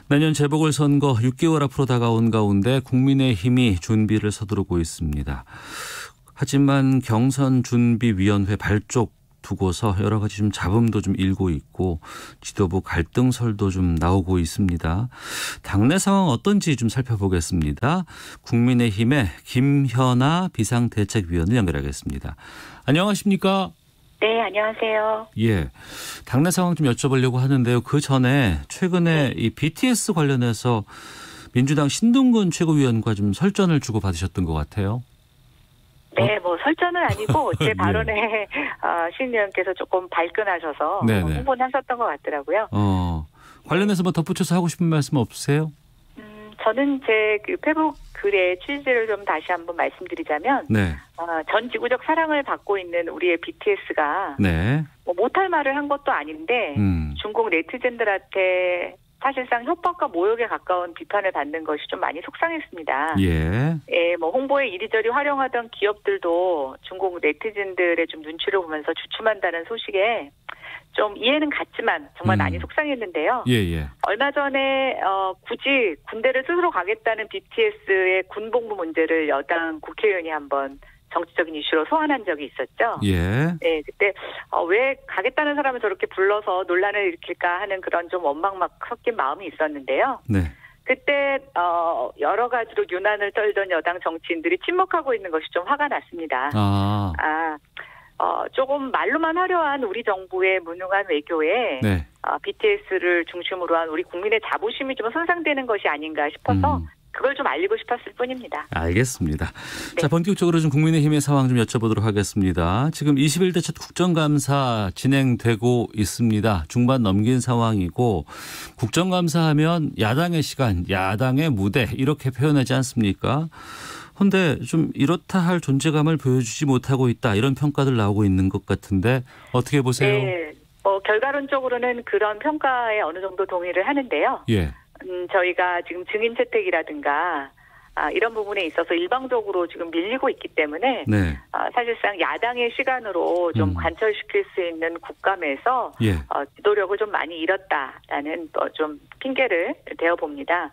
내년 재보궐선거 6개월 앞으로 다가온 가운데 국민의힘이 준비를 서두르고 있습니다. 하지만 경선준비위원회 발족 두고서 여러 가지 좀 잡음도 좀 일고 있고 지도부 갈등설도 좀 나오고 있습니다. 당내 상황 어떤지 좀 살펴보겠습니다. 국민의힘의 김현아 비상대책위원을 연결하겠습니다. 안녕하십니까? 네, 안녕하세요. 예, 당내 상황 좀 여쭤보려고 하는데요. 그 전에 최근에 이 BTS 관련해서 민주당 신동근 최고위원과 좀 설전을 주고받으셨던 것 같아요. 네, 뭐 설전은 아니고 제 예. 발언에 신 의원께서 조금 발끈하셔서 홍보는 하셨던 것 같더라고요. 관련해서 뭐 덧붙여서 하고 싶은 말씀 없으세요? 저는 제 그 페북 글의 취지를 좀 다시 한번 말씀드리자면, 네. 전 지구적 사랑을 받고 있는 우리의 BTS가 네. 뭐 못할 말을 한 것도 아닌데 중국 네티즌들한테 사실상 협박과 모욕에 가까운 비판을 받는 것이 좀 많이 속상했습니다. 예. 예, 뭐 홍보에 이리저리 활용하던 기업들도 중국 네티즌들의 좀 눈치를 보면서 주춤한다는 소식에 좀 이해는 갔지만 정말 많이 속상했는데요. 예. 얼마 전에 굳이 군대를 스스로 가겠다는 BTS의 군복무 문제를 여당 국회의원이 한번 정치적인 이슈로 소환한 적이 있었죠. 예. 네, 그때 왜 가겠다는 사람을 저렇게 불러서 논란을 일으킬까 하는 그런 좀 원망 막 섞인 마음이 있었는데요. 네. 그때 여러 가지로 유난을 떨던 여당 정치인들이 침묵하고 있는 것이 좀 화가 났습니다. 조금 말로만 화려한 우리 정부의 무능한 외교에 네. BTS를 중심으로 한 우리 국민의 자부심이 좀 손상되는 것이 아닌가 싶어서 그걸 좀 알리고 싶었을 뿐입니다. 알겠습니다. 네. 자, 본격적으로 좀 국민의힘의 상황 좀 여쭤보도록 하겠습니다. 지금 21대 첫 국정감사 진행되고 있습니다. 중반 넘긴 상황이고 국정감사하면 야당의 시간, 야당의 무대 이렇게 표현하지 않습니까? 그런데 좀 이렇다 할 존재감을 보여주지 못하고 있다 이런 평가들 나오고 있는 것 같은데 어떻게 보세요? 네, 결과론적으로는 그런 평가에 어느 정도 동의를 하는데요. 예. 저희가 지금 증인 채택이라든가 이런 부분에 있어서 일방적으로 지금 밀리고 있기 때문에 네. 사실상 야당의 시간으로 좀 관철시킬 수 있는 국감에서 예. 지도력을 좀 많이 잃었다라는 좀 핑계를 대어 봅니다.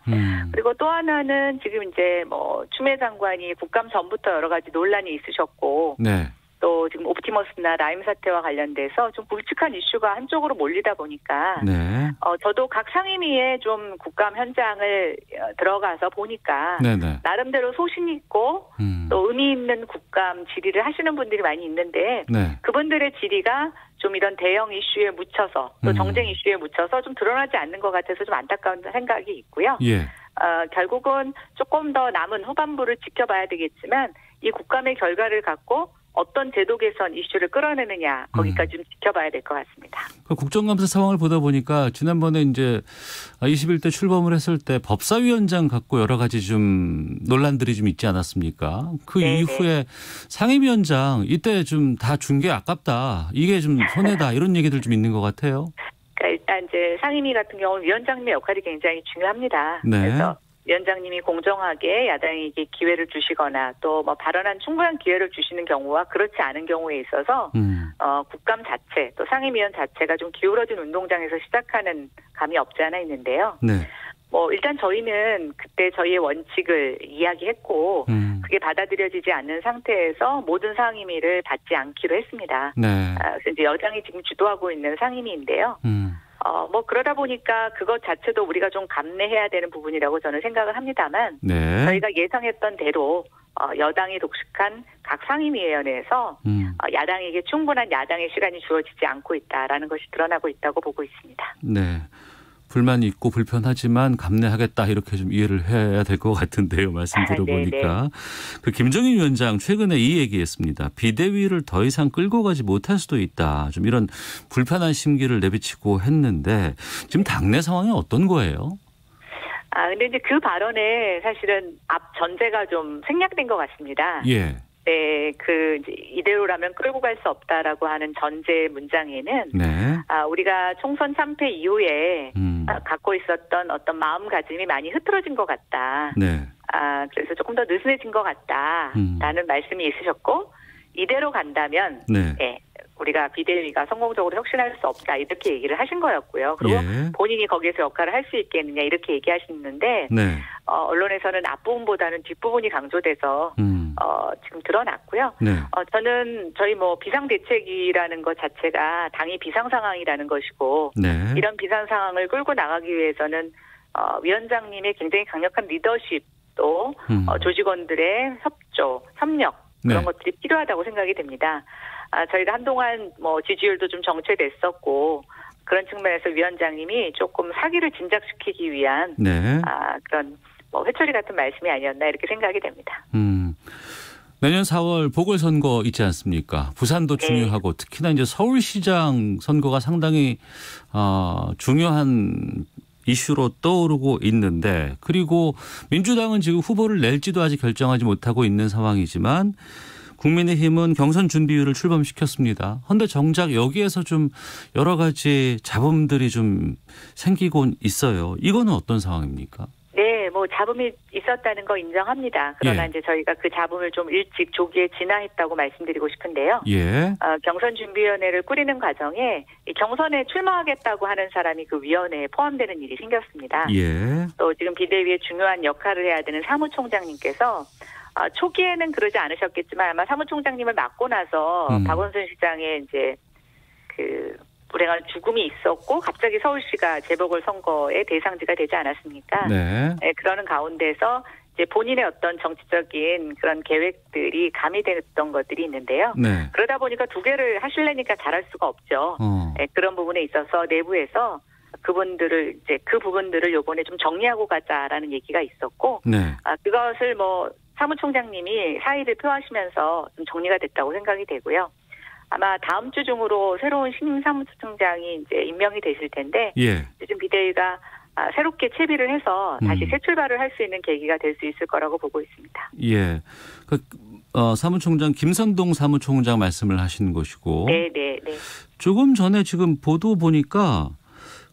그리고 또 하나는 지금 이제 뭐 추미애 장관이 국감 전부터 여러 가지 논란이 있으셨고 네. 또 지금 옵티머스나 라임 사태와 관련돼서 좀 굵직한 이슈가 한쪽으로 몰리다 보니까 네. 저도 각 상임위에 좀 국감 현장을 들어가서 보니까 네네. 나름대로 소신 있고 또 의미 있는 국감 질의를 하시는 분들이 많이 있는데 네. 그분들의 질의가 좀 이런 대형 이슈에 묻혀서 또 정쟁 이슈에 묻혀서 좀 드러나지 않는 것 같아서 좀 안타까운 생각이 있고요. 예. 결국은 조금 더 남은 후반부를 지켜봐야 되겠지만 이 국감의 결과를 갖고 어떤 제도 개선 이슈를 끌어내느냐 거기까지 좀 지켜봐야 될 것 같습니다. 그 국정감사 상황을 보다 보니까 지난번에 이제 21대 출범을 했을 때 법사위원장 갖고 여러 가지 좀 논란들이 좀 있지 않았습니까? 그 네네. 이후에 상임위원장 이때 좀 다 준 게 아깝다. 이게 좀 손해다. 이런 얘기들 좀 있는 것 같아요. 그러니까 일단 이제 상임위 같은 경우는 위원장님의 역할이 굉장히 중요합니다. 네. 그래서 위원장님이 공정하게 야당에게 기회를 주시거나 또 뭐 발언한 충분한 기회를 주시는 경우와 그렇지 않은 경우에 있어서 국감 자체 또 상임위원 자체가 좀 기울어진 운동장에서 시작하는 감이 없지 않아 있는데요. 네. 뭐 일단 저희는 그때 저희의 원칙을 이야기했고 그게 받아들여지지 않는 상태에서 모든 상임위를 받지 않기로 했습니다. 네. 그래서 이제 여당이 지금 주도하고 있는 상임위인데요. 뭐 그러다 보니까 그것 자체도 우리가 좀 감내해야 되는 부분이라고 저는 생각을 합니다만 네. 저희가 예상했던 대로 여당이 독식한 각 상임위원회에서 야당에게 충분한 야당의 시간이 주어지지 않고 있다라는 것이 드러나고 있다고 보고 있습니다. 네. 불만이 있고 불편하지만 감내하겠다 이렇게 좀 이해를 해야 될 것 같은데요. 말씀 들어보니까. 그 김정인 위원장 최근에 이 얘기했습니다. 비대위를 더 이상 끌고 가지 못할 수도 있다. 좀 이런 불편한 심기를 내비치고 했는데 지금 당내 상황이 어떤 거예요? 근데 이제 그 발언에 사실은 앞 전제가 좀 생략된 것 같습니다. 예. 네, 이제 이대로라면 끌고 갈 수 없다라고 하는 전제 문장에는 네. 우리가 총선 참패 이후에 갖고 있었던 어떤 마음가짐이 많이 흐트러진 것 같다. 네. 그래서 조금 더 느슨해진 것 같다라는 말씀이 있으셨고 이대로 간다면 네. 우리가 비대위가 성공적으로 혁신할 수 없다 이렇게 얘기를 하신 거였고요. 그리고 예. 본인이 거기에서 역할을 할 수 있겠느냐 이렇게 얘기하시는데 네. 언론에서는 앞부분보다는 뒷부분이 강조돼서 지금 드러났고요. 네. 저는 저희 뭐 비상대책이라는 것 자체가 당이 비상 상황이라는 것이고 네. 이런 비상 상황을 끌고 나가기 위해서는 위원장님의 굉장히 강력한 리더십 또 조직원들의 협조, 협력 그런 네. 것들이 필요하다고 생각이 됩니다. 저희가 한동안 뭐 지지율도 좀 정체됐었고 그런 측면에서 위원장님이 조금 사기를 진작시키기 위한 네. 그런 뭐 회초리 같은 말씀이 아니었나 이렇게 생각이 됩니다. 내년 4월 보궐선거 있지 않습니까? 부산도 중요하고 특히나 이제 서울시장 선거가 상당히 중요한 이슈로 떠오르고 있는데 그리고 민주당은 지금 후보를 낼지도 아직 결정하지 못하고 있는 상황이지만 국민의힘은 경선 준비율을 출범시켰습니다. 그런데 정작 여기에서 좀 여러 가지 잡음들이 좀 생기고 있어요. 이거는 어떤 상황입니까? 네, 뭐 잡음이 있었다는 거 인정합니다. 그러나 이제 저희가 그 잡음을 좀 일찍 조기에 진화했다고 말씀드리고 싶은데요. 예. 경선준비위원회를 꾸리는 과정에 이 경선에 출마하겠다고 하는 사람이 그 위원회에 포함되는 일이 생겼습니다. 예. 또 지금 비대위의 중요한 역할을 해야 되는 사무총장님께서 초기에는 그러지 않으셨겠지만 아마 사무총장님을 맡고 나서 박원순 시장의 이제 그 불행한 죽음이 있었고 갑자기 서울시가 재보궐선거의 대상지가 되지 않았습니까? 네. 네, 그러는 가운데서 이제 본인의 어떤 정치적인 그런 계획들이 가미됐던 것들이 있는데요. 네. 그러다 보니까 두 개를 하시려니까 잘할 수가 없죠. 네, 그런 부분에 있어서 내부에서 그 부분들을 요번에 좀 정리하고 가자라는 얘기가 있었고, 네. 그것을 뭐 사무총장님이 사의를 표하시면서 좀 정리가 됐다고 생각이 되고요. 아마 다음 주 중으로 새로운 신임 사무총장이 이제 임명이 되실 텐데, 예. 요즘 비대위가 새롭게 채비를 해서 다시 새 출발을 할 수 있는 계기가 될 수 있을 거라고 보고 있습니다. 예. 사무총장 김선동 사무총장 말씀을 하시는 것이고, 네. 조금 전에 지금 보도 보니까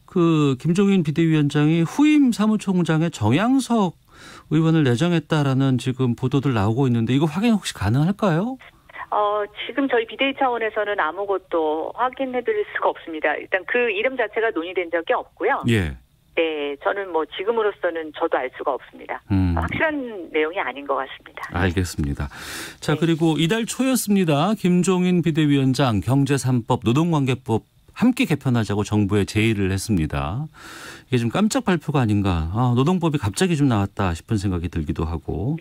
그 김종인 비대위원장이 후임 사무총장에 정양석 의원을 내정했다라는 지금 보도들 나오고 있는데 이거 확인 혹시 가능할까요? 지금 저희 비대위 차원에서는 아무것도 확인해드릴 수가 없습니다. 일단 그 이름 자체가 논의된 적이 없고요. 예. 네, 저는 뭐 지금으로서는 저도 알 수가 없습니다. 확실한 내용이 아닌 것 같습니다. 알겠습니다. 자, 그리고 이달 초였습니다. 김종인 비대위원장 경제 3법 노동관계법 함께 개편하자고 정부에 제의를 했습니다. 이게 좀 깜짝 발표가 아닌가. 노동법이 갑자기 좀 나왔다 싶은 생각이 들기도 하고.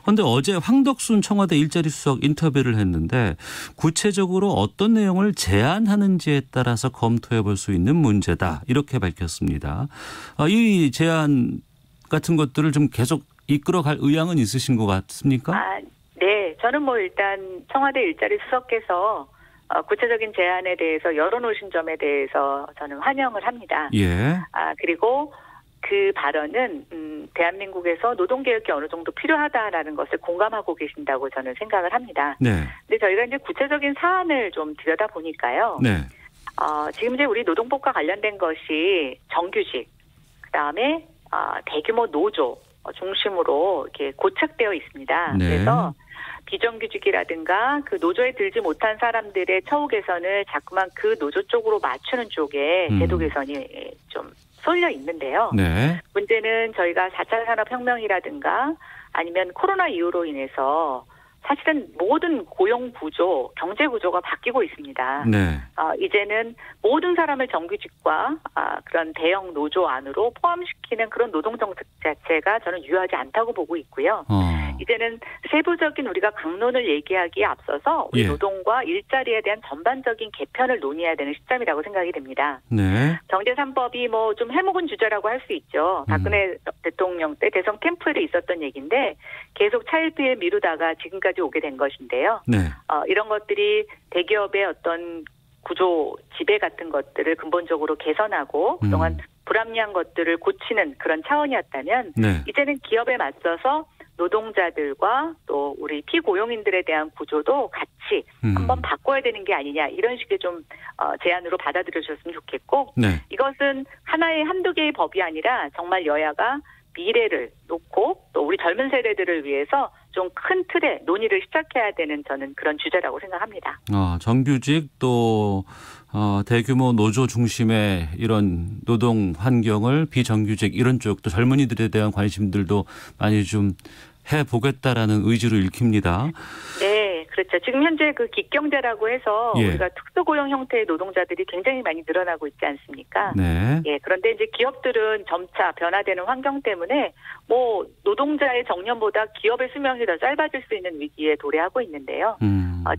그런데 어제 황덕순 청와대 일자리 수석 인터뷰를 했는데 구체적으로 어떤 내용을 제안하는지에 따라서 검토해 볼 수 있는 문제다. 이렇게 밝혔습니다. 이 제안 같은 것들을 좀 계속 이끌어갈 의향은 있으신 것 같습니까? 네. 저는 뭐 일단 청와대 일자리 수석께서 구체적인 제안에 대해서 열어놓으신 점에 대해서 저는 환영을 합니다. 예. 그리고 그 발언은 대한민국에서 노동개혁이 어느 정도 필요하다라는 것을 공감하고 계신다고 저는 생각을 합니다. 네. 근데 저희가 이제 구체적인 사안을 좀 들여다보니까요. 네. 지금 이제 우리 노동법과 관련된 것이 정규직, 그다음에 대규모 노조 중심으로 이렇게 고착되어 있습니다. 네. 그래서 비정규직이라든가 그 노조에 들지 못한 사람들의 처우 개선을 자꾸만 그 노조 쪽으로 맞추는 쪽에 제도 개선이 좀 쏠려 있는데요. 네. 문제는 저희가 4차 산업혁명이라든가 아니면 코로나 이후로 인해서 사실은 모든 고용 구조, 경제 구조가 바뀌고 있습니다. 네. 이제는 모든 사람을 정규직과 그런 대형 노조 안으로 포함시키는 그런 노동 정책 자체가 저는 유효하지 않다고 보고 있고요. 이제는 세부적인 우리가 강론을 얘기하기에 앞서서 우리 노동과 일자리에 대한 전반적인 개편을 논의해야 되는 시점이라고 생각이 됩니다. 네. 경제 3법이 뭐 좀 해묵은 주제라고 할 수 있죠. 박근혜 대통령 때 대선 캠프에 있었던 얘기인데 계속 차일피일 미루다가 지금까지 오게 된 것인데요. 네. 이런 것들이 대기업의 어떤 구조 지배 같은 것들을 근본적으로 개선하고 그동안 불합리한 것들을 고치는 그런 차원이었다면 네. 이제는 기업에 맞서서 노동자들과 또 우리 피고용인들에 대한 구조도 같이 한번 바꿔야 되는 게 아니냐 이런 식의 좀 제안으로 받아들여 주셨으면 좋겠고 네. 이것은 하나의 한두 개의 법이 아니라 정말 여야가 미래를 놓고 또 우리 젊은 세대들을 위해서 좀 큰 틀의 논의를 시작해야 되는 저는 그런 주제라고 생각합니다. 정규직 또 대규모 노조 중심의 이런 노동 환경을 비정규직 이런 쪽 또 젊은이들에 대한 관심들도 많이 좀 해보겠다라는 의지로 읽힙니다. 네, 그렇죠. 지금 현재 그 기경제라고 해서 우리가 특수고용 형태의 노동자들이 굉장히 많이 늘어나고 있지 않습니까? 네. 예, 그런데 이제 기업들은 점차 변화되는 환경 때문에 뭐 노동자의 정년보다 기업의 수명이 더 짧아질 수 있는 위기에 도래하고 있는데요.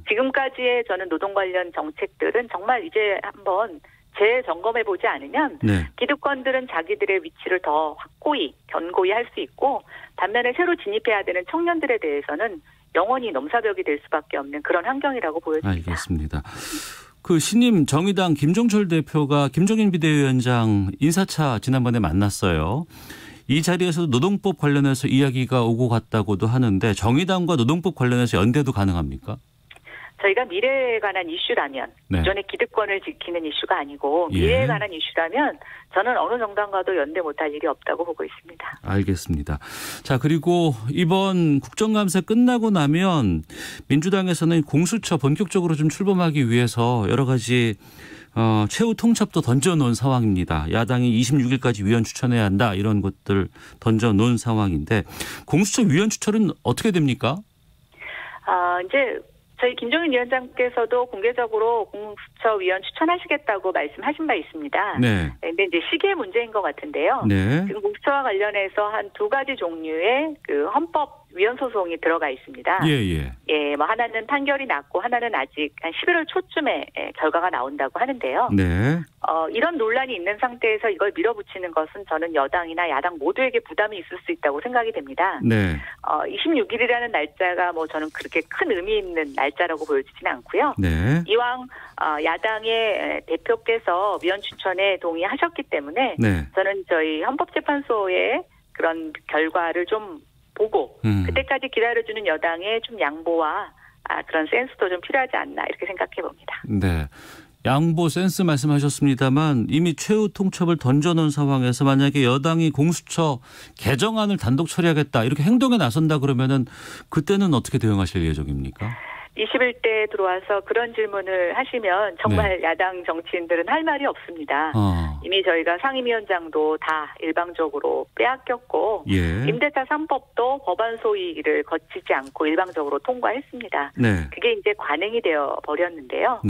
지금까지의 저는 노동 관련 정책들은 정말 이제 한번 재점검해보지 않으면 기득권들은 자기들의 위치를 더 확고히 견고히 할 수 있고 반면에 새로 진입해야 되는 청년들에 대해서는 영원히 넘사벽이 될 수밖에 없는 그런 환경이라고 보여집니다. 알겠습니다. 그 신임 정의당 김종철 대표가 김종인 비대위원장 인사차 지난번에 만났어요. 이 자리에서도 노동법 관련해서 이야기가 오고 갔다고도 하는데 정의당과 노동법 관련해서 연대도 가능합니까? 저희가 미래에 관한 이슈라면 기존의 기득권을 지키는 이슈가 아니고 미래에 관한 이슈라면 저는 어느 정당과도 연대 못할 일이 없다고 보고 있습니다. 알겠습니다. 자, 그리고 이번 국정감사 끝나고 나면 민주당에서는 공수처 본격적으로 좀 출범하기 위해서 여러 가지 최후 통첩도 던져놓은 상황입니다. 야당이 26일까지 위원 추천해야 한다 이런 것들 던져놓은 상황인데 공수처 위원 추천은 어떻게 됩니까? 이제 저희 김종인 위원장께서도 공개적으로 공수처 위원 추천하시겠다고 말씀하신 바 있습니다. 네. 근데 이제 시기의 문제인 것 같은데요. 네. 지금 공수처와 관련해서 한 두 가지 종류의 그 헌법 위헌 소송이 들어가 있습니다. 예, 뭐 하나는 판결이 났고 하나는 아직 한 11월 초쯤에 결과가 나온다고 하는데요. 네. 이런 논란이 있는 상태에서 이걸 밀어붙이는 것은 저는 여당이나 야당 모두에게 부담이 있을 수 있다고 생각이 됩니다. 네. 26일이라는 날짜가 뭐 저는 그렇게 큰 의미 있는 날짜라고 보여지지는 않고요. 네. 이왕 야당의 대표께서 위원 추천에 동의하셨기 때문에 저는 저희 헌법재판소의 그런 결과를 좀 보고 그때까지 기다려주는 여당의 좀 양보와 그런 센스도 좀 필요하지 않나 이렇게 생각해 봅니다. 네. 양보 센스 말씀하셨습니다만 이미 최후 통첩을 던져놓은 상황에서 만약에 여당이 공수처 개정안을 단독 처리하겠다 이렇게 행동에 나선다 그러면은 그때는 어떻게 대응하실 예정입니까? 21대 들어와서 그런 질문을 하시면 정말 야당 정치인들은 할 말이 없습니다. 이미 저희가 상임위원장도 다 일방적으로 빼앗겼고 임대차 3법도 법안 소위를 거치지 않고 일방적으로 통과했습니다. 그게 이제 관행이 되어 버렸는데요.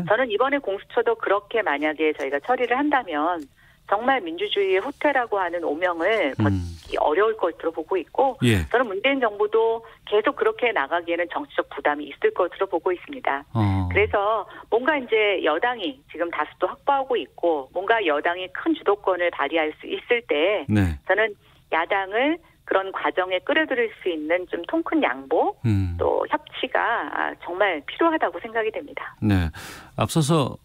저는 이번에 공수처도 그렇게 만약에 저희가 처리를 한다면 정말 민주주의의 후퇴라고 하는 오명을 벗기 어려울 것으로 보고 있고 저는 문재인 정부도 계속 그렇게 나가기에는 정치적 부담이 있을 것으로 보고 있습니다. 그래서 뭔가 이제 여당이 지금 다수도 확보하고 있고 뭔가 여당이 큰 주도권을 발휘할 수 있을 때 저는 야당을 그런 과정에 끌어들일 수 있는 좀 통 큰 양보 또 협치가 정말 필요하다고 생각이 됩니다. 네, 앞서서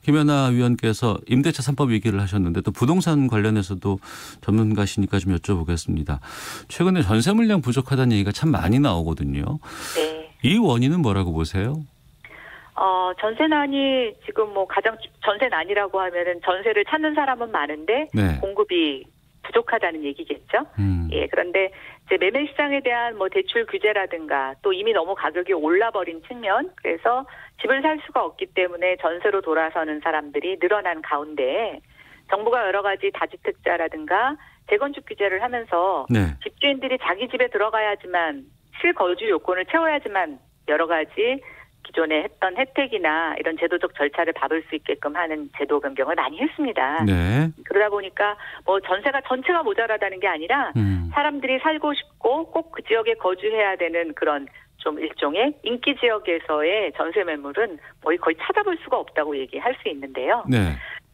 김연아 위원께서 임대차 3법 얘기를 하셨는데 또 부동산 관련해서도 전문가시니까 좀 여쭤보겠습니다. 최근에 전세 물량 부족하다는 얘기가 참 많이 나오거든요. 네. 이 원인은 뭐라고 보세요? 전세난이 지금 뭐 가장 전세난이라고 하면은 전세를 찾는 사람은 많은데 공급이 부족하다는 얘기겠죠. 예, 그런데 이제 매매 시장에 대한 뭐 대출 규제라든가 또 이미 너무 가격이 올라버린 측면, 그래서 집을 살 수가 없기 때문에 전세로 돌아서는 사람들이 늘어난 가운데 정부가 여러 가지 다주택자라든가 재건축 규제를 하면서 집주인들이 자기 집에 들어가야지만 실거주 요건을 채워야지만 여러 가지 기존에 했던 혜택이나 이런 제도적 절차를 밟을 수 있게끔 하는 제도 변경을 많이 했습니다. 그러다 보니까 뭐 전세가 전체가 모자라다는 게 아니라 사람들이 살고 싶고 꼭 그 지역에 거주해야 되는 그런 좀 일종의 인기 지역에서의 전세 매물은 거의 찾아볼 수가 없다고 얘기할 수 있는데요.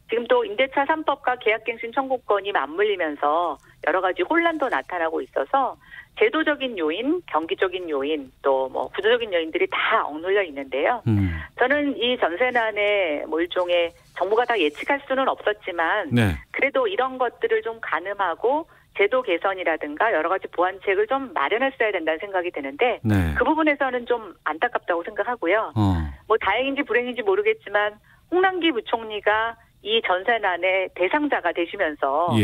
지금 또 임대차 3법과 계약갱신 청구권이 맞물리면서 여러 가지 혼란도 나타나고 있어서 제도적인 요인, 경기적인 요인, 또 뭐 구조적인 요인들이 다 억눌려 있는데요. 저는 이 전세난의 뭐 일종의 정부가 다 예측할 수는 없었지만 그래도 이런 것들을 좀 가늠하고 제도 개선이라든가 여러 가지 보완책을 좀 마련했어야 된다는 생각이 드는데 그 부분에서는 좀 안타깝다고 생각하고요. 뭐 다행인지 불행인지 모르겠지만 홍남기 부총리가 이 전세난의 대상자가 되시면서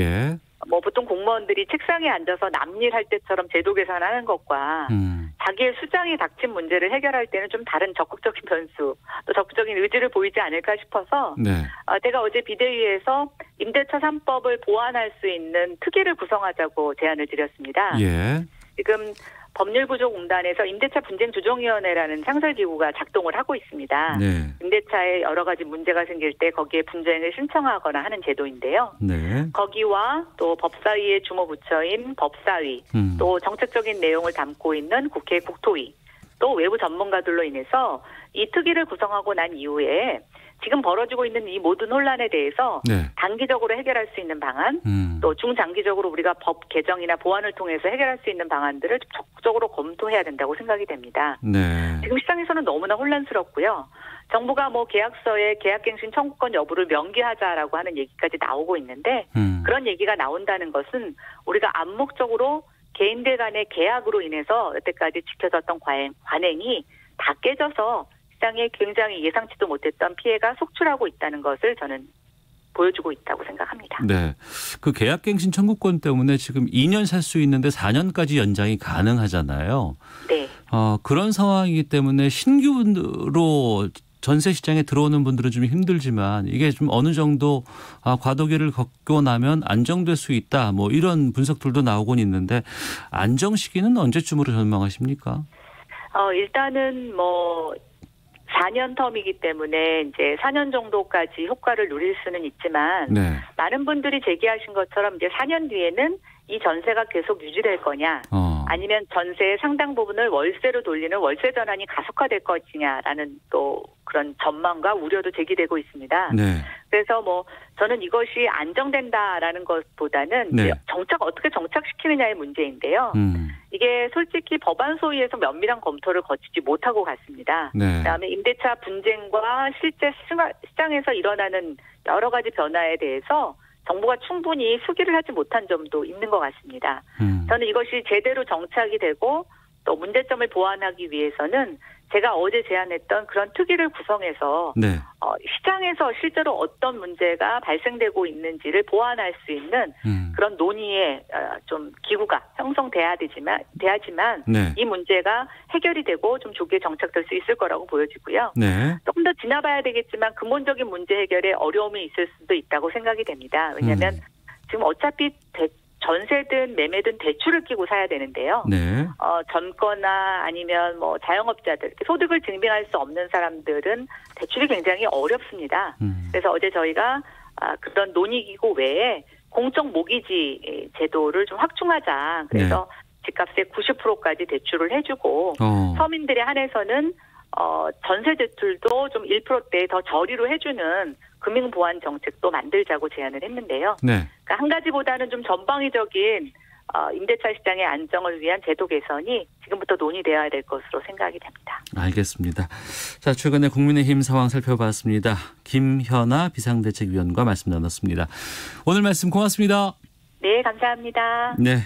뭐 보통 공무원들이 책상에 앉아서 남일 할 때처럼 제도 계산하는 것과 자기의 수장이 닥친 문제를 해결할 때는 좀 다른 적극적인 변수, 또 적극적인 의지를 보이지 않을까 싶어서 네. 제가 어제 비대위에서 임대차 3법을 보완할 수 있는 특위를 구성하자고 제안을 드렸습니다. 예. 지금 법률구조공단에서 임대차 분쟁조정위원회라는 상설기구가 작동을 하고 있습니다. 네. 임대차에 여러 가지 문제가 생길 때 거기에 분쟁을 신청하거나 하는 제도인데요. 네. 거기와 또 법사위의 주무부처인 법사위, 또 정책적인 내용을 담고 있는 국회 국토위, 또 외부 전문가들로 인해서 이 특위를 구성하고 난 이후에 지금 벌어지고 있는 이 모든 혼란에 대해서 네. 단기적으로 해결할 수 있는 방안, 또 중장기적으로 우리가 법 개정이나 보완을 통해서 해결할 수 있는 방안들을 적극적으로 검토해야 된다고 생각이 됩니다. 네. 지금 시장에서는 너무나 혼란스럽고요. 정부가 뭐 계약서에 계약갱신 청구권 여부를 명기하자라고 하는 얘기까지 나오고 있는데 그런 얘기가 나온다는 것은 우리가 암묵적으로 개인들 간의 계약으로 인해서 여태까지 지켜졌던 관행이 다 깨져서 시장에 굉장히 예상치도 못했던 피해가 속출하고 있다는 것을 저는 보여주고 있다고 생각합니다. 네, 그 계약갱신 청구권 때문에 지금 2년 살 수 있는데 4년까지 연장이 가능하잖아요. 네. 그런 상황이기 때문에 신규로 전세 시장에 들어오는 분들은 좀 힘들지만 이게 좀 어느 정도 과도기를 겪고 나면 안정될 수 있다. 뭐 이런 분석들도 나오곤 있는데 안정 시기는 언제쯤으로 전망하십니까? 일단은 뭐 4년 텀이기 때문에 이제 4년 정도까지 효과를 누릴 수는 있지만 네. 많은 분들이 제기하신 것처럼 이제 4년 뒤에는 이 전세가 계속 유지될 거냐 아니면 전세의 상당 부분을 월세로 돌리는 월세 전환이 가속화될 것이냐라는 또 그런 전망과 우려도 제기되고 있습니다. 네. 그래서 뭐 저는 이것이 안정된다라는 것보다는 네. 어떻게 정착시키느냐의 문제인데요. 이게 솔직히 법안 소위에서 면밀한 검토를 거치지 못하고 갔습니다. 네. 그다음에 임대차 분쟁과 실제 시장에서 일어나는 여러 가지 변화에 대해서 정부가 충분히 수기를 하지 못한 점도 있는 것 같습니다. 저는 이것이 제대로 정착이 되고 또 문제점을 보완하기 위해서는 제가 어제 제안했던 그런 특위를 구성해서 네. 시장에서 실제로 어떤 문제가 발생되고 있는지를 보완할 수 있는 그런 논의의 좀 기구가 형성돼야지만 네. 이 문제가 해결이 되고 좀 조기에 정착될 수 있을 거라고 보여지고요. 네. 조금 더 지나봐야 되겠지만 근본적인 문제 해결에 어려움이 있을 수도 있다고 생각이 됩니다. 왜냐하면 지금 어차피 전세든 매매든 대출을 끼고 사야 되는데요. 네. 젊거나 아니면 뭐 자영업자들 소득을 증빙할 수 없는 사람들은 대출이 굉장히 어렵습니다. 그래서 어제 저희가 그런 논의기구 외에 공적 모기지 제도를 좀 확충하자. 그래서 집값의 90%까지 대출을 해주고 서민들에 한해서는 전세 대출도 좀 1%대 더 저리로 해주는 금융 보완 정책도 만들자고 제안을 했는데요. 네. 그러니까 한 가지보다는 좀 전방위적인 임대차 시장의 안정을 위한 제도 개선이 지금부터 논의되어야 될 것으로 생각이 됩니다. 알겠습니다. 자, 최근에 국민의힘 상황 살펴봤습니다. 김현아 비상대책위원과 말씀 나눴습니다. 오늘 말씀 고맙습니다. 네, 감사합니다. 네.